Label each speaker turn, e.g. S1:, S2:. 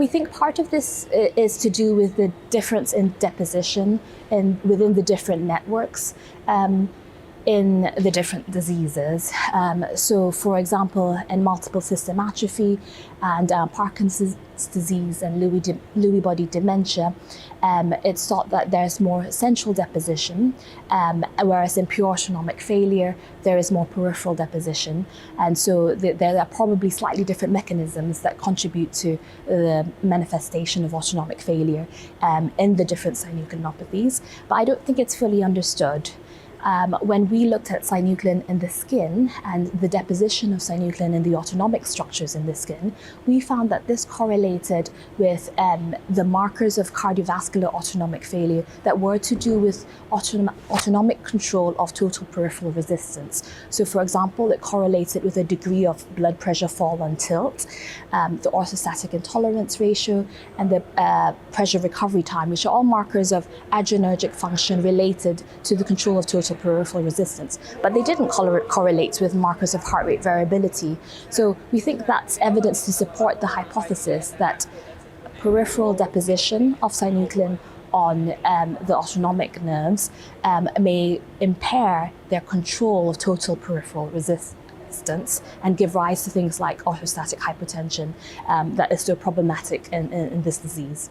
S1: we think part of this is to do with the difference in deposition within the different networks in the different diseases. So for example, in multiple system atrophy and Parkinson's disease and Lewy body dementia, it's thought that there's more central deposition, whereas in pure autonomic failure, there is more peripheral deposition. And so there are probably slightly different mechanisms that contribute to the manifestation of autonomic failure in the different synucleinopathies. But I don't think it's fully understood. When we looked at synuclein in the skin and the deposition of synuclein in the autonomic structures in the skin, we found that this correlated with the markers of cardiovascular autonomic failure that were to do with autonomic control of total peripheral resistance. So for example, it correlated with a degree of blood pressure fall on tilt, the orthostatic intolerance ratio, and the pressure recovery time, which are all markers of adrenergic function related to the control of total peripheral resistance, but they didn't correlate with markers of heart rate variability. So we think that's evidence to support the hypothesis that peripheral deposition of synuclein on the autonomic nerves may impair their control of total peripheral resistance and give rise to things like orthostatic hypotension that is still problematic in this disease.